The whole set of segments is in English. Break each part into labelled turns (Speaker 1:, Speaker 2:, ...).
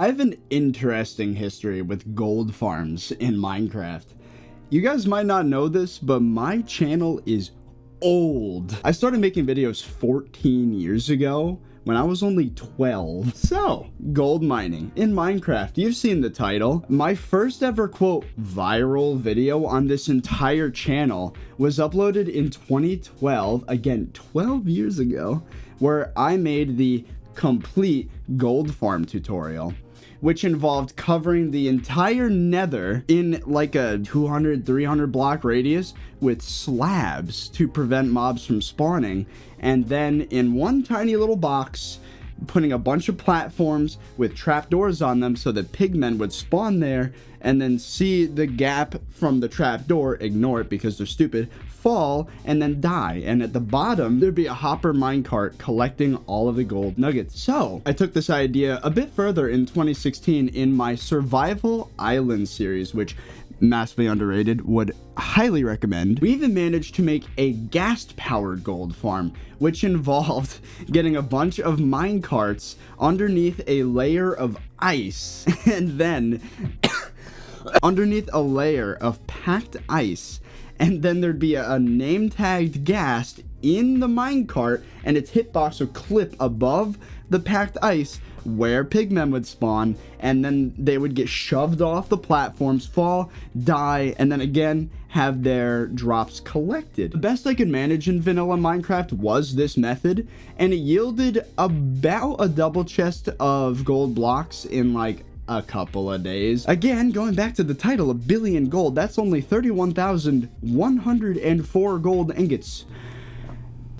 Speaker 1: I have an interesting history with gold farms in Minecraft. You guys might not know this, but my channel is old. I started making videos 14 years ago when I was only 12. So, gold mining in Minecraft. You've seen the title. My first ever quote viral video on this entire channel was uploaded in 2012, again 12 years ago, where I made the complete gold farm tutorial, which involved covering the entire nether in like a 200-300 block radius with slabs to prevent mobs from spawning, and then in one tiny little box putting a bunch of platforms with trapdoors on them so that pigmen would spawn there and then see the gap from the trapdoor, ignore it because they're stupid, fall, and then die. And at the bottom, there'd be a hopper minecart collecting all of the gold nuggets. So I took this idea a bit further in 2016 in my Survival Island series, which massively underrated, would highly recommend. We even managed to make a gas-powered gold farm, which involved getting a bunch of minecarts underneath a layer of ice, and then underneath a layer of packed ice, and then there'd be a name-tagged ghast in the minecart, and its hitbox would clip above the packed ice where pigmen would spawn, and then they would get shoved off the platforms, fall, die, and then again have their drops collected. The best I could manage in vanilla Minecraft was this method, and it yielded about a double chest of gold blocks in like a couple of days. Again, going back to the title, 1 billion gold, that's only 31,104 gold ingots.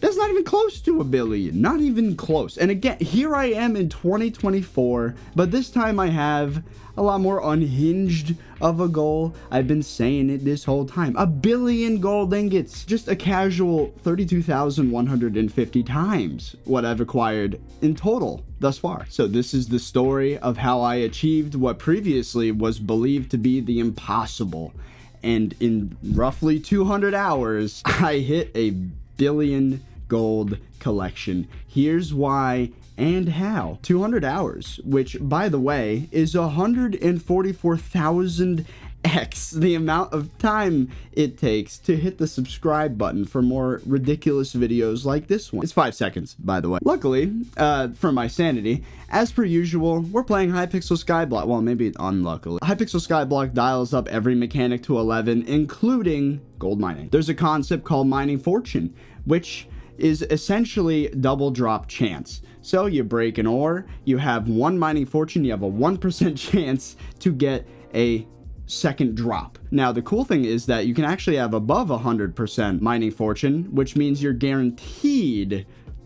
Speaker 1: That's not even close to 1 billion, not even close. And again, here I am in 2024, but this time I have a lot more unhinged of a goal. I've been saying it this whole time. 1 billion gold ingots, just a casual 32,150 times what I've acquired in total thus far. So this is the story of how I achieved what previously was believed to be the impossible. And in roughly 200 hours, I hit a 1 billion gold collection. Here's why and how. 200 hours, which by the way is 144,000x the amount of time it takes to hit the subscribe button for more ridiculous videos like this one. It's 5 seconds, by the way. Luckily, for my sanity, as per usual, we're playing Hypixel Skyblock. Well, maybe unluckily. Hypixel Skyblock dials up every mechanic to 11, including gold mining. There's a concept called mining fortune, which is essentially double drop chance. So you break an ore, you have 1 mining fortune, you have a 1% chance to get a second drop. Now the cool thing is that you can actually have above 100% mining fortune, which means you're guaranteed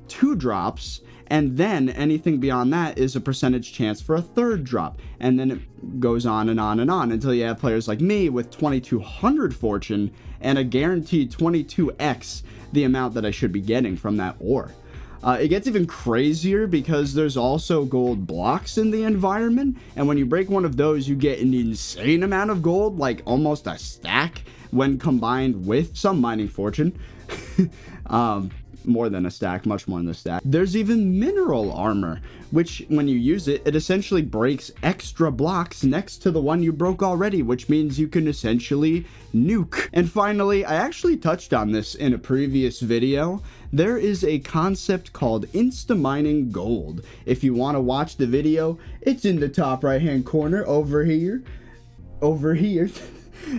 Speaker 1: 2 drops, and then anything beyond that is a percentage chance for a 3rd drop, and then it goes on and on and on until you have players like me with 2200 fortune and a guaranteed 22x the amount that I should be getting from that ore. It gets even crazier because there's also gold blocks in the environment, and when you break one of those, you get an insane amount of gold, like almost a stack when combined with some mining fortune. More than a stack, much more than a stack. There's even mineral armor, which when you use it, it essentially breaks extra blocks next to the one you broke already, which means you can essentially nuke. And finally, I actually touched on this in a previous video. There is a concept called insta-mining gold. If you want to watch the video, it's in the top right hand corner over here.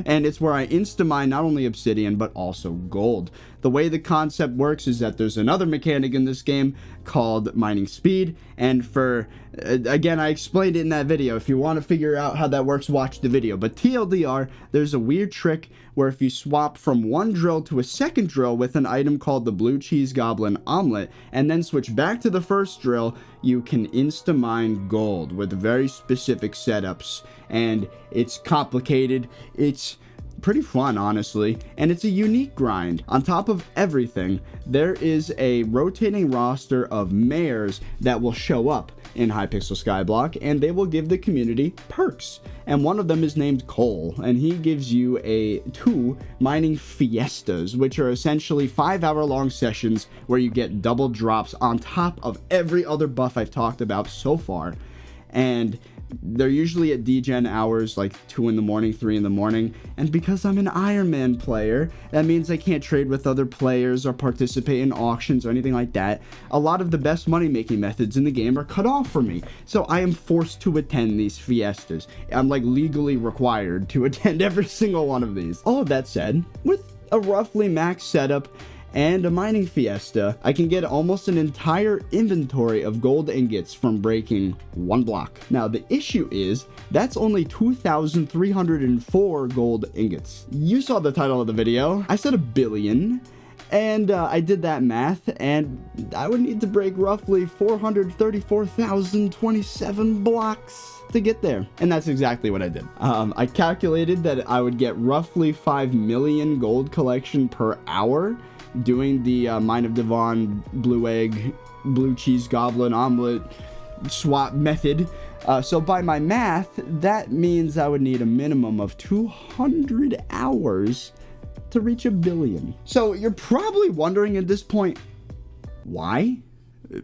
Speaker 1: And it's where I insta-mine not only obsidian, but also gold. The way the concept works is that there's another mechanic in this game called mining speed, and again, I explained it in that video. If you want to figure out how that works, watch the video. But TLDR, there's a weird trick where if you swap from one drill to a second drill with an item called the blue cheese goblin omelet, and then switch back to the first drill, you can insta-mine gold with very specific setups, and it's complicated. It's pretty fun, honestly, and it's a unique grind. On top of everything, there is a rotating roster of mares that will show up in Hypixel Skyblock, and they will give the community perks. And one of them is named Cole, and he gives you 2 mining fiestas, which are essentially 5-hour-long sessions where you get double drops on top of every other buff I've talked about so far. And They're usually at degen hours, like 2 in the morning, 3 in the morning. And because I'm an Iron Man player, that means I can't trade with other players or participate in auctions or anything like that. A lot of the best money-making methods in the game are cut off for me. So I am forced to attend these fiestas. I'm like legally required to attend every single one of these. All of that said, with a roughly max setup and a mining fiesta, I can get almost an entire inventory of gold ingots from breaking one block. Now, the issue is, that's only 2,304 gold ingots. You saw the title of the video. I said 1 billion, and I did that math, and I would need to break roughly 434,027 blocks to get there. And that's exactly what I did. I calculated that I would get roughly 5 million gold collection per hour doing the Mine of Devon, blue egg, blue cheese goblin omelet swap method. So by my math, that means I would need a minimum of 200 hours to reach 1 billion. So you're probably wondering at this point, why?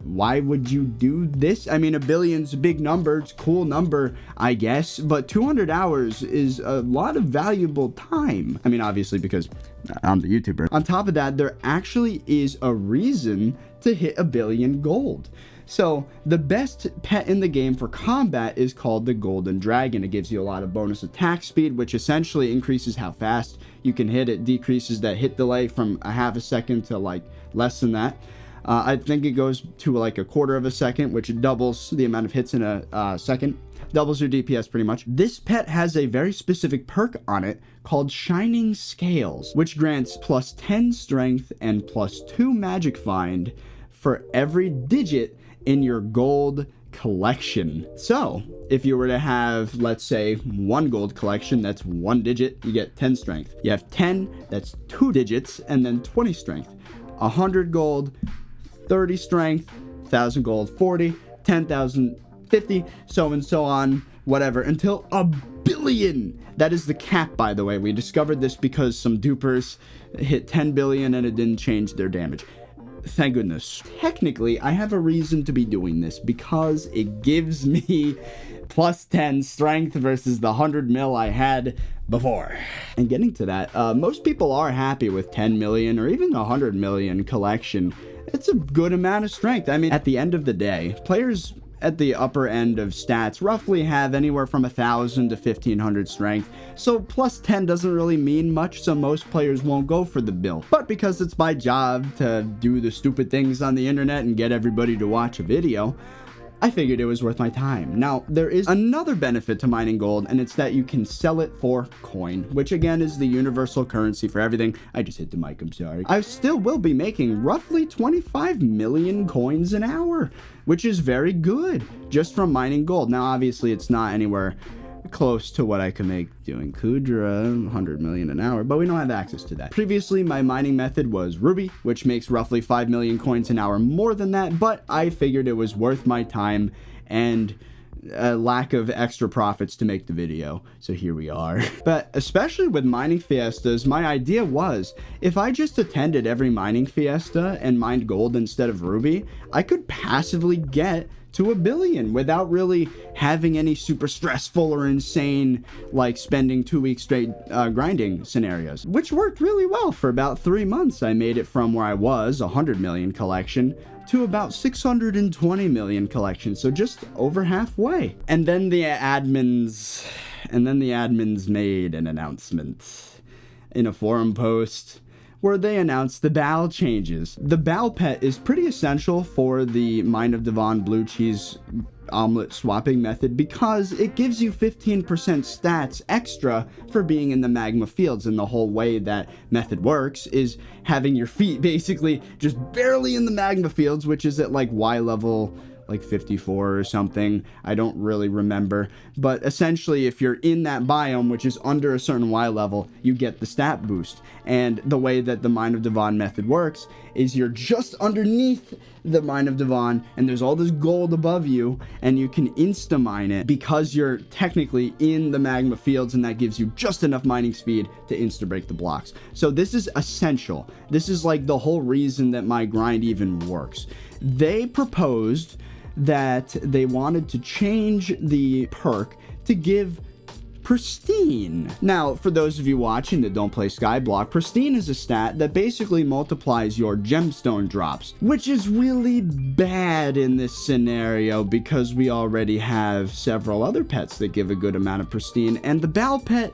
Speaker 1: Why would you do this? I mean, 1 billion's a big number. It's a cool number, I guess. But 200 hours is a lot of valuable time. I mean, obviously, because I'm the YouTuber. On top of that, there actually is a reason to hit 1 billion gold. So the best pet in the game for combat is called the Golden Dragon. It gives you a lot of bonus attack speed, which essentially increases how fast you can hit. It decreases that hit delay from a half a second to like less than that. I think it goes to like 1/4 of a second, which doubles the amount of hits in a second. Doubles your DPS pretty much. This pet has a very specific perk on it called Shining Scales, which grants +10 strength and +2 magic find for every digit in your gold collection. So if you were to have, let's say, 1 gold collection, that's 1 digit, you get 10 strength. You have 10, that's 2 digits, and then 20 strength. 100 gold, 30 strength, 1,000 gold, 40, 10,000, 50, so and so on, whatever, until 1 billion. That is the cap, by the way. We discovered this because some dupers hit 10 billion and it didn't change their damage. Thank goodness. Technically, I have a reason to be doing this because it gives me +10 strength versus the 100 mil I had before. And getting to that, most people are happy with 10 million or even 100 million collection. It's a good amount of strength. I mean, at the end of the day, players at the upper end of stats roughly have anywhere from 1,000 to 1,500 strength, so +10 doesn't really mean much, so most players won't go for the bill. But because it's my job to do the stupid things on the internet and get everybody to watch a video, I figured it was worth my time. Now, there is another benefit to mining gold, and it's that you can sell it for coin, which again is the universal currency for everything. I just hit the mic, I'm sorry. I still will be making roughly 25 million coins an hour, which is very good just from mining gold. Now, obviously, it's not anywhere close to what I could make doing Kudra, 100 million an hour, but we don't have access to that. Previously, my mining method was Ruby, which makes roughly 5 million coins an hour more than that, but I figured it was worth my time and a lack of extra profits to make the video, so here we are. But especially with mining fiestas, my idea was, if I just attended every mining fiesta and mined gold instead of Ruby, I could passively get to 1 billion without really having any super stressful or insane, like spending 2 weeks straight grinding scenarios, which worked really well. For about 3 months, I made it from where I was, 100 million collection, to about 620 million collection, so just over halfway. And then the admins made an announcement in a forum post where they announced the BAL changes. The BAL pet is pretty essential for the Mine of Devon blue cheese omelet swapping method because it gives you 15% stats extra for being in the magma fields, and the whole way that method works is having your feet basically just barely in the magma fields, which is at like Y level like 54 or something. I don't really remember, but essentially if you're in that biome, which is under a certain Y level, you get the stat boost. And the way that the Mine of Devon method works is you're just underneath the Mine of Devon and there's all this gold above you, and you can insta mine it because you're technically in the magma fields, and that gives you just enough mining speed to insta break the blocks. So this is essential. This is like the whole reason that my grind even works. They proposed that they wanted to change the perk to give pristine. Now, for those of you watching that don't play Skyblock, pristine is a stat that basically multiplies your gemstone drops, which is really bad in this scenario because we already have several other pets that give a good amount of pristine. And the Bal pet,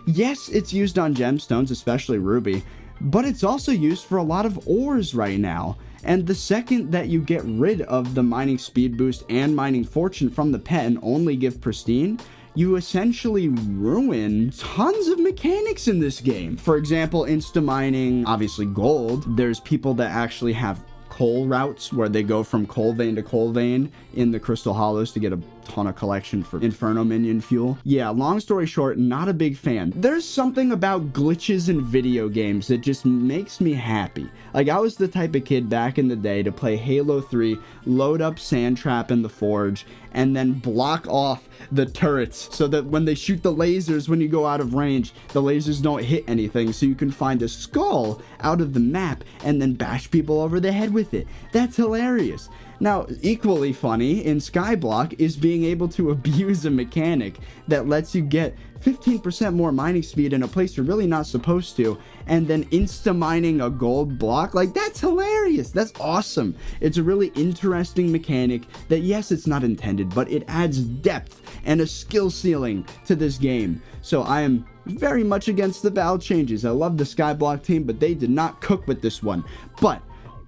Speaker 1: yes, it's used on gemstones, especially ruby, but it's also used for a lot of ores right now. And the second that you get rid of the mining speed boost and mining fortune from the pet and only give pristine, you essentially ruin tons of mechanics in this game. For example, insta-mining, obviously gold. There's people that actually have coal routes where they go from coal vein to coal vein in the Crystal Hollows to get a ton of collection for Inferno minion fuel. Yeah, long story short, not a big fan. There's something about glitches in video games that just makes me happy. Like, I was the type of kid back in the day to play Halo 3, load up Sand Trap in the Forge, and then block off the turrets so that when they shoot the lasers when you go out of range, the lasers don't hit anything, so you can find a skull out of the map and then bash people over the head with it. That's hilarious. Now, equally funny in Skyblock is being able to abuse a mechanic that lets you get 15% more mining speed in a place you're really not supposed to, and then insta-mining a gold block. Like, that's hilarious. That's awesome. It's a really interesting mechanic that, yes, it's not intended, but it adds depth and a skill ceiling to this game. So I am very much against the Bal changes. I love the Skyblock team, but they did not cook with this one. But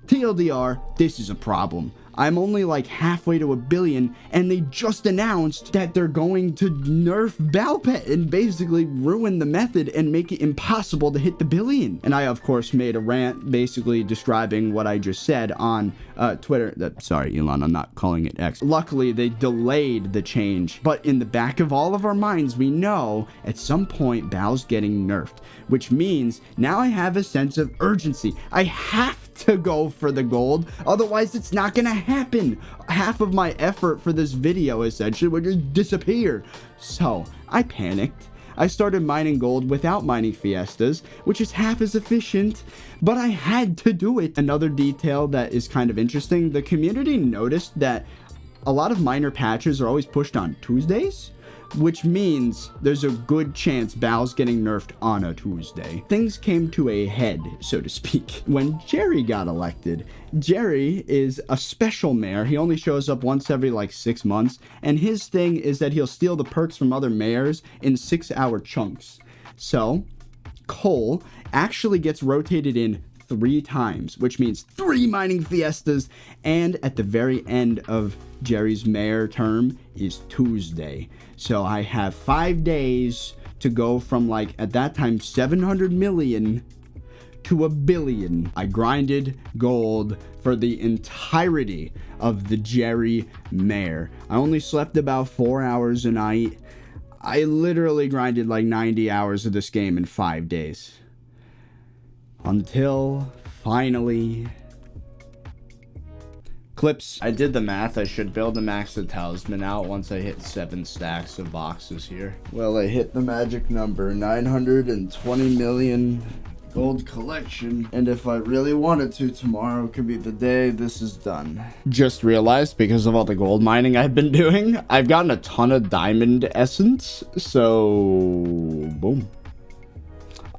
Speaker 1: TLDR, this is a problem. I'm only like halfway to 1 billion, and they just announced that they're going to nerf Bal Pet and basically ruin the method and make it impossible to hit the 1 billion. And I, of course, made a rant basically describing what I just said on Twitter. Sorry, Elon, I'm not calling it X. Luckily, they delayed the change, but in the back of all of our minds, we know at some point Bal's getting nerfed, which means now I have a sense of urgency. I have to go for the gold, otherwise it's not gonna happen. Half of my effort for this video essentially would just disappear. So I panicked. I started mining gold without mining fiestas, which is half as efficient, but I had to do it. Another detail that is kind of interesting, the community noticed that a lot of minor patches are always pushed on Tuesdays, which means there's a good chance Bal's getting nerfed on a Tuesday. Things came to a head, so to speak, when Jerry got elected. Jerry is a special mayor. He only shows up once every like 6 months, and his thing is that he'll steal the perks from other mayors in 6-hour chunks. So, coal actually gets rotated in 3 times, which means 3 mining fiestas, and at the very end of Jerry's mayor term is Tuesday. So I have 5 days to go from, like, at that time, 700 million to 1 billion. I grinded gold for the entirety of the Jerry mayor. I only slept about 4 hours a night. I literally grinded like 90 hours of this game in 5 days. Until finally... Clips. I did the math. I should build a max talisman out once I hit 7 stacks of boxes here. Well, I hit the magic number, 920 million gold collection. And if I really wanted to, tomorrow could be the day this is done. Just realized, because of all the gold mining I've been doing, I've gotten a ton of diamond essence. So, boom.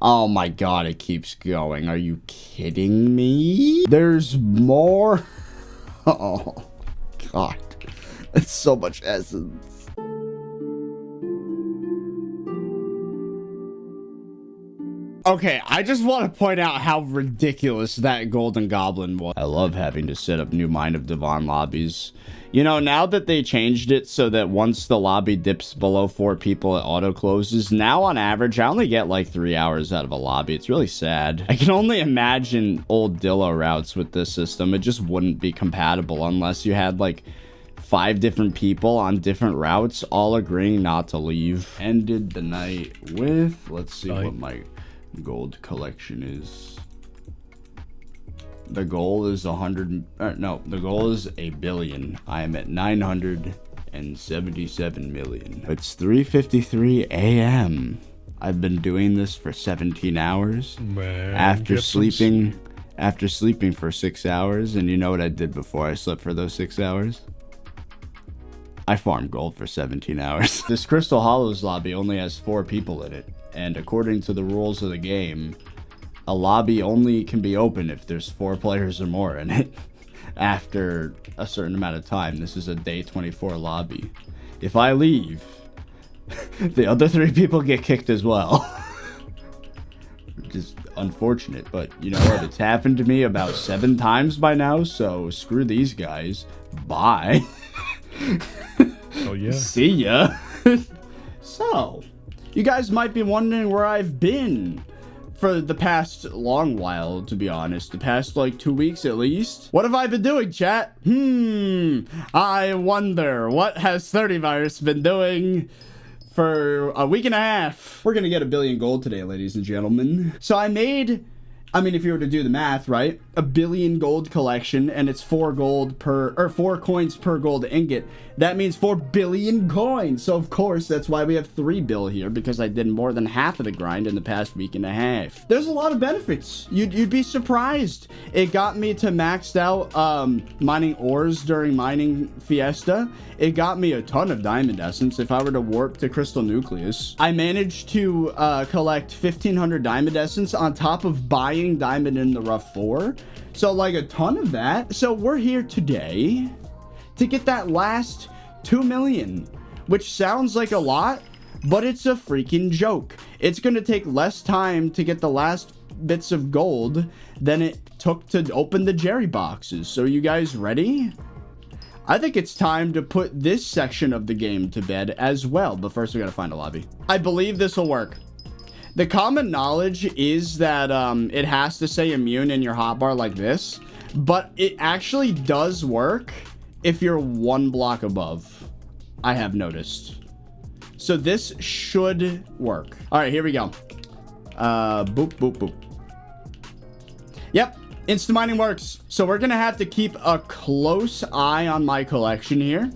Speaker 1: Oh my god, it keeps going. Are you kidding me? There's more. Oh, God. That's so much essence. Okay, I just want to point out how ridiculous that Golden Goblin was. I love having to set up new Mind of Devon lobbies. You know, now that they changed it so that once the lobby dips below 4 people, it auto-closes. Now, on average, I only get like 3 hours out of a lobby. It's really sad. I can only imagine old Dillo routes with this system. It just wouldn't be compatible unless you had like 5 different people on different routes all agreeing not to leave. Ended the night with, let's see what my gold collection is. The goal is the goal is 1 billion. I am at 977 million. It's 3:53 a.m. I've been doing this for 17 hours. Man, after sleeping for 6 hours, and you know what I did before I slept for those 6 hours? I farmed gold for 17 hours. This Crystal Hollows lobby only has 4 people in it. And according to the rules of the game, a lobby only can be open if there's 4 players or more in it. After a certain amount of time. This is a day 24 lobby. If I leave, the other 3 people get kicked as well. Which is unfortunate, but you know what? It's happened to me about 7 times by now, so screw these guys. Bye.
Speaker 2: Oh yeah.
Speaker 1: See ya. So, you guys might be wondering where I've been for the past long while, to be honest. The past like 2 weeks at least. What have I been doing, chat? I wonder, what has ThirtyVirus been doing for a week and a half? We're gonna get 1 billion gold today, ladies and gentlemen. So I made, I mean, if you were to do the math, right? 1 billion gold collection, and it's 4 gold per, or 4 coins per gold ingot. That means 4 billion coins. So of course, that's why we have 3 bill here, because I did more than half of the grind in the past week and a half. There's a lot of benefits. You'd be surprised. It got me to maxed out mining ores during mining fiesta. It got me a ton of diamond essence if I were to warp to crystal nucleus. I managed to collect 1,500 diamond essence on top of buying diamond in the rough 4. So like a ton of that. So we're here today to get that last 2 million, which sounds like a lot, but it's a freaking joke. It's going to take less time to get the last bits of gold than it took to open the Jerry boxes. So you guys ready? I think it's time to put this section of the game to bed as well, but first we gotta find a lobby. I believe this will work. The common knowledge is that it has to say immune in your hotbar like this, but it actually does work if you're 1 block above, I have noticed. So this should work. All right, here we go. Boop, boop, boop. Yep, instant mining works. So we're gonna have to keep a close eye on my collection here,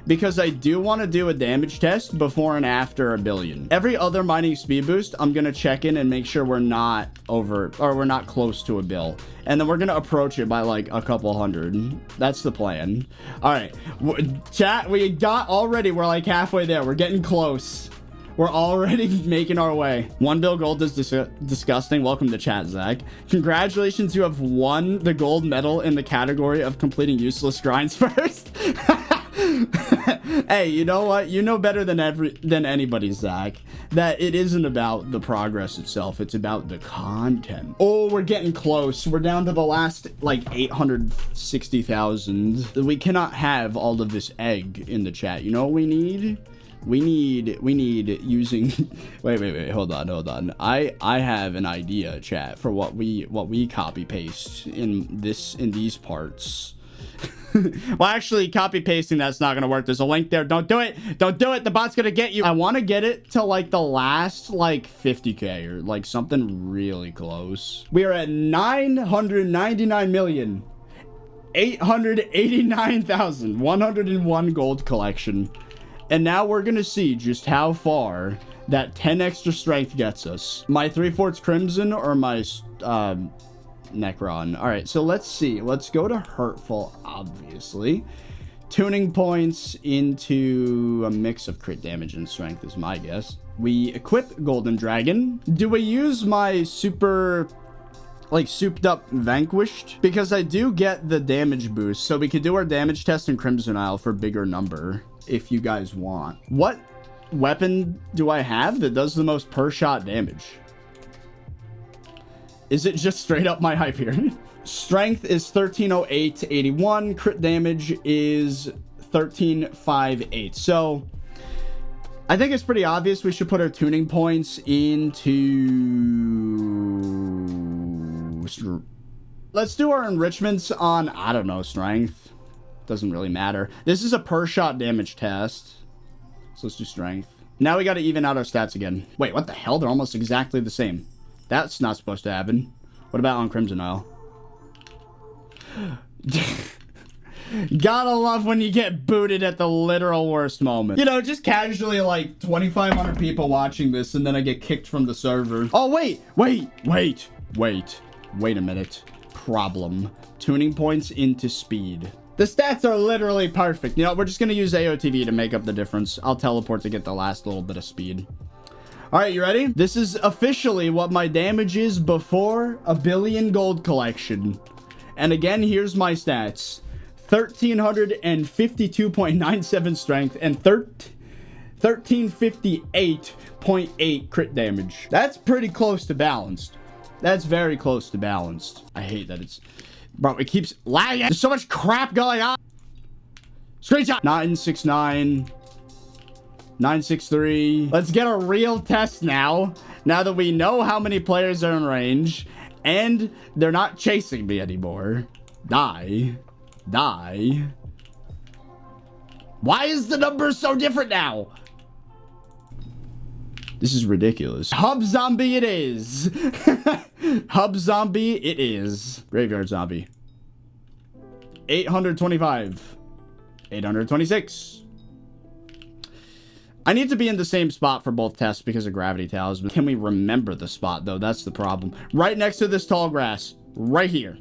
Speaker 1: because I do want to do a damage test before and after 1 billion. Every other mining speed boost, I'm going to check in and make sure we're not over, or we're not close to 1 bill. And then we're going to approach it by like a couple 100. That's the plan. All right, chat, we got already, we're like halfway there. We're getting close. We're already making our way. 1 bill gold is disgusting. Welcome to chat, Zach. Congratulations, you have won the gold medal in the category of completing useless grinds first. Hey, you know what? You know better than anybody, Zach, that it isn't about the progress itself. It's about the content. Oh, we're getting close. We're down to the last, like, 860,000. We cannot have all of this egg in the chat. You know what we need? We need using wait, hold on. I have an idea, chat, for what we copy paste in these parts. Well, actually, copy pasting, that's not gonna work. There's a link there. Don't do it. Don't do it. The bot's gonna get you. I want to get it to like the last like 50k or like something really close. We are at 999,889,101 gold collection. And now we're gonna see just how far that 10 extra strength gets us. My 3/4 crimson or my Necron. All right, so let's see. Let's go to hurtful, obviously. Tuning points into a mix of crit damage and strength is my guess. We equip Golden Dragon. Do we use my super, like, souped up Vanquished? Because I do get the damage boost, so we could do our damage test in Crimson Isle for bigger number if you guys want. What weapon do I have that does the most per shot damage? Is it just straight up my Hyperion? Strength is 130881. Crit damage is 1358. So I think it's pretty obvious we should put our tuning points into... Let's do our enrichments on, I don't know, strength. Doesn't really matter. This is a per shot damage test. So let's do strength. Now we got to even out our stats again. Wait, what the hell? They're almost exactly the same. That's not supposed to happen. What about on Crimson Isle? Gotta love when you get booted at the literal worst moment. You know, just casually like 2,500 people watching this and then I get kicked from the server. Oh, wait a minute. Problem. Tuning points into speed. The stats are literally perfect. You know, we're just going to use AOTV to make up the difference. I'll teleport to get the last little bit of speed. All right, you ready? This is officially what my damage is before a billion gold collection. And again, here's my stats. 1,352.97 strength and 1,358.8 crit damage. That's pretty close to balanced. That's very close to balanced. I hate that it's... Bro, it keeps lagging. There's so much crap going on. Screenshot. 969. 963. Let's get a real test now. Now that we know how many players are in range. And they're not chasing me anymore. Die. Die. Why is the number so different now? This is ridiculous. Hub zombie it is. Hub zombie it is. Graveyard zombie. 825. 826. I need to be in the same spot for both tests because of gravity talisman. Can we remember the spot though? That's the problem. Right next to this tall grass. Right here.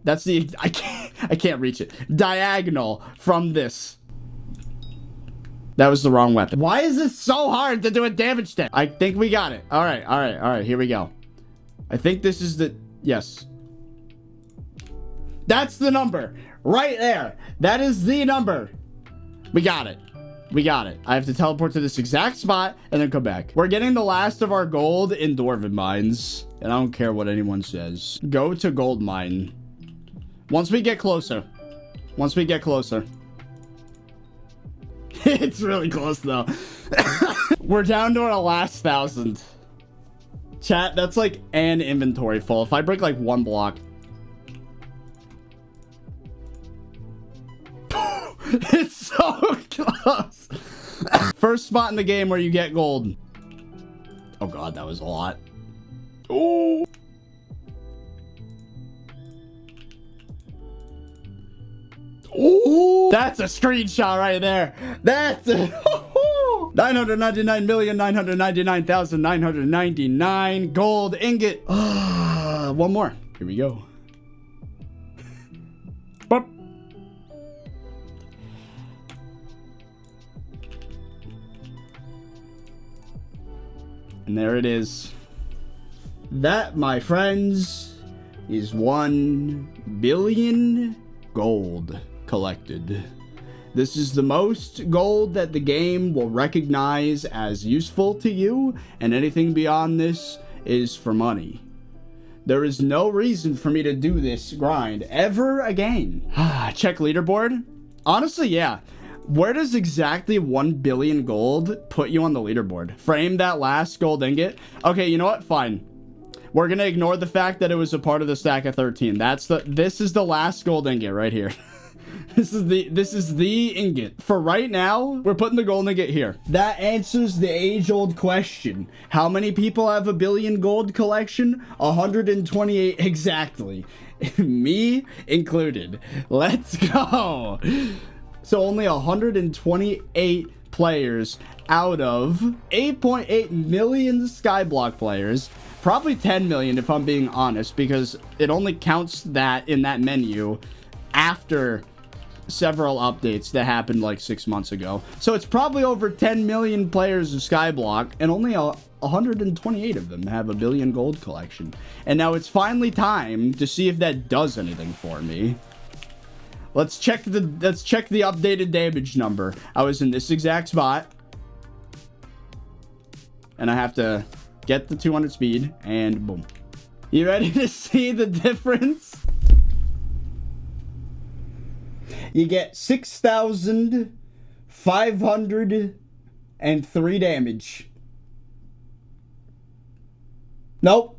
Speaker 1: That's the... I can't reach it. Diagonal from this. That was the wrong weapon. Why is this so hard to do a damage test? I think we got it. All right. Here we go. I think this is the... Yes. That's the number. Right there. That is the number. We got it. We got it. I have to teleport to this exact spot and then come back. We're getting the last of our gold in Dwarven mines. And I don't care what anyone says. Go to gold mine. Once we get closer. Once we get closer. It's really close though. We're down to our last 1,000. Chat, that's like an inventory full. If I break like one block. It's so close. First spot in the game where you get gold. Oh god, that was a lot. Oh. Oh, that's a screenshot right there. That's a 999,999,999 gold ingot. One more. Here we go. Boop. And there it is. That, my friends, is 1 billion gold collected. This is the most gold that the game will recognize as useful to you, and anything beyond this is for money. There is no reason for me to do this grind ever again. Check leaderboard. Honestly, yeah. Where does exactly 1 billion gold put you on the leaderboard? Frame that last gold ingot. Okay, you know what? Fine. We're gonna ignore the fact that it was a part of the stack of 13. This is the last gold ingot right here. This is the ingot. For right now, we're putting the gold ingot here. That answers the age-old question. How many people have a billion gold collection? 128 exactly. Me included. Let's go. So only 128 players out of 8.8 million Skyblock players. Probably 10 million if I'm being honest, because it only counts that in that menu after several updates that happened like 6 months ago. So it's probably over 10 million players of Skyblock, and only 128 of them have a billion gold collection. And now it's finally time to see if that does anything for me. Let's check the updated damage number. I was in this exact spot, and I have to get the 200 speed, and boom. You ready to see the difference? You get 6,503 damage. Nope.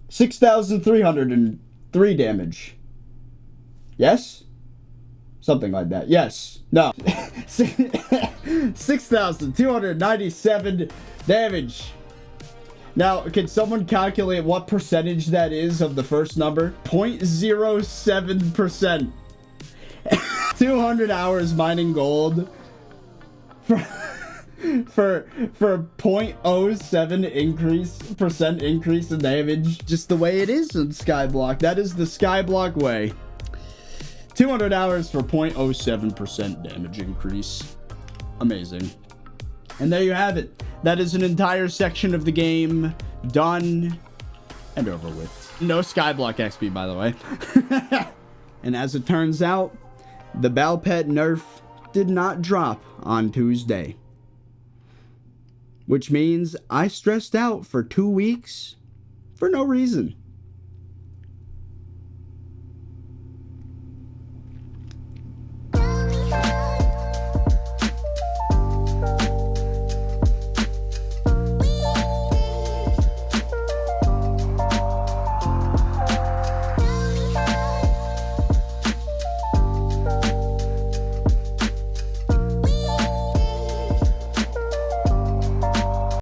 Speaker 1: 6,303 damage. Yes? Something like that. Yes. No. 6,297 damage. Now, can someone calculate what percentage that is of the first number? 0.07%. 200 hours mining gold for 0.07 percent increase in damage. Just the way it is in Skyblock. That is the Skyblock way. 200 hours for 0.07% damage increase. Amazing. And there you have it. That is an entire section of the game done and over with. No Skyblock XP, by the way. And as it turns out, the Balpet nerf did not drop on Tuesday. Which means I stressed out for 2 weeks for no reason.